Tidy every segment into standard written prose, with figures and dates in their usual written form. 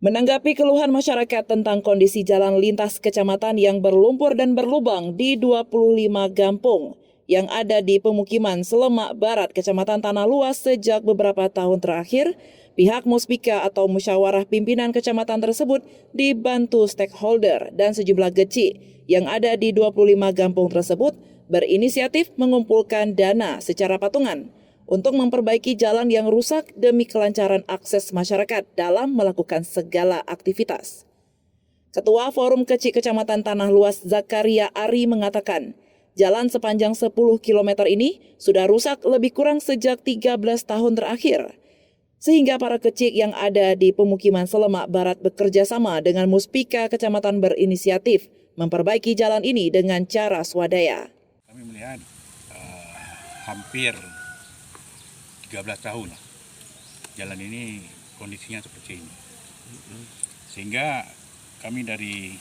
Menanggapi keluhan masyarakat tentang kondisi jalan lintas kecamatan yang berlumpur dan berlubang di 25 kampung yang ada di pemukiman Selemak Barat, Kecamatan Tanah Luas sejak beberapa tahun terakhir, pihak Muspika atau Musyawarah Pimpinan Kecamatan tersebut dibantu stakeholder dan sejumlah geci yang ada di 25 kampung tersebut berinisiatif mengumpulkan dana secara patungan untuk memperbaiki jalan yang rusak demi kelancaran akses masyarakat dalam melakukan segala aktivitas. Ketua Forum Kecil Kecamatan Tanah Luas Zakaria Ari mengatakan, jalan sepanjang 10 km ini sudah rusak lebih kurang sejak 13 tahun terakhir. Sehingga para kecil yang ada di pemukiman Selemak Barat bekerja sama dengan Muspika Kecamatan berinisiatif memperbaiki jalan ini dengan cara swadaya. Kami melihat hampir 13 tahun jalan ini kondisinya seperti ini, sehingga kami dari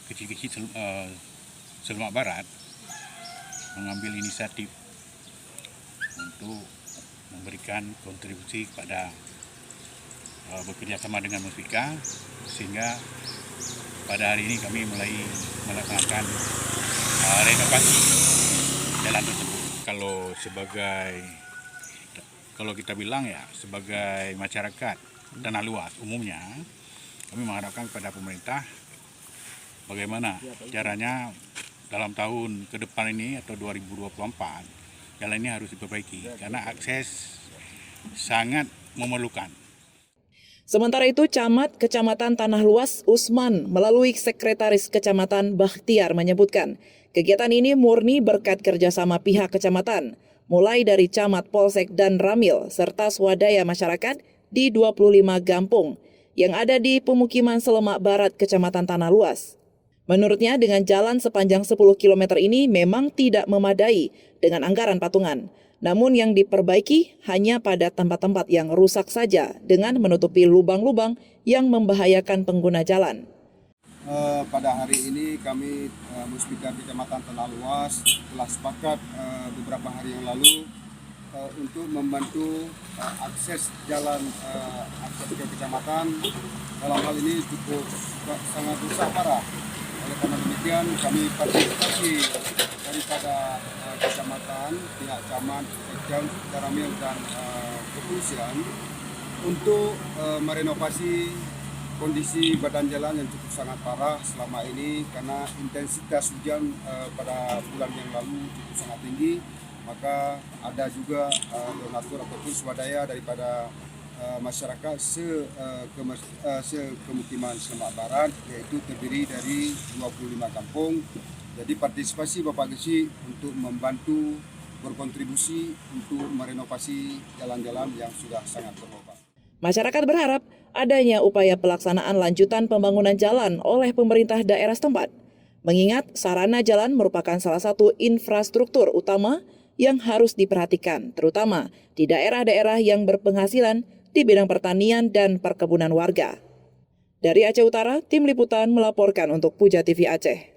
kecil-kecil Selemak Barat mengambil inisiatif untuk memberikan kontribusi kepada bekerja sama dengan Muspika, sehingga pada hari ini kami mulai melaksanakan renovasi jalan tersebut. Kalau kita bilang ya, sebagai masyarakat Tanah Luas umumnya, kami mengharapkan kepada pemerintah bagaimana caranya dalam tahun ke depan ini atau 2024 jalan ini harus diperbaiki karena akses sangat memerlukan. Sementara itu, Camat Kecamatan Tanah Luas Usman melalui Sekretaris Kecamatan Bakhtiar menyebutkan, kegiatan ini murni berkat kerjasama pihak kecamatan, mulai dari Camat, Polsek, dan Ramil, serta swadaya masyarakat di 25 kampung yang ada di pemukiman Selemak Barat, Kecamatan Tanah Luas. Menurutnya, dengan jalan sepanjang 10 km ini memang tidak memadai dengan anggaran patungan. Namun yang diperbaiki hanya pada tempat-tempat yang rusak saja dengan menutupi lubang-lubang yang membahayakan pengguna jalan. Pada hari ini kami Muspika Kecamatan Tanah Luas telah sepakat beberapa hari yang lalu untuk membantu akses jalan akses ke kecamatan. Dalam hal ini cukup sangat rusak parah. Oleh karena demikian kami partisipasi daripada kecamatan, pihak camat, Karamil dan kepolisian untuk merenovasi kondisi badan jalan yang cukup sangat parah selama ini karena intensitas hujan pada bulan yang lalu cukup sangat tinggi. Maka ada juga donatur ataupun swadaya daripada masyarakat sekemukiman Selemak Barat, yaitu terdiri dari 25 kampung. Jadi partisipasi Bapak Gesi untuk membantu berkontribusi untuk merenovasi jalan-jalan yang sudah sangat berlubang. Masyarakat berharap adanya upaya pelaksanaan lanjutan pembangunan jalan oleh pemerintah daerah setempat. Mengingat sarana jalan merupakan salah satu infrastruktur utama yang harus diperhatikan, terutama di daerah-daerah yang berpenghasilan di bidang pertanian dan perkebunan warga. Dari Aceh Utara, Tim Liputan melaporkan untuk Puja TV Aceh.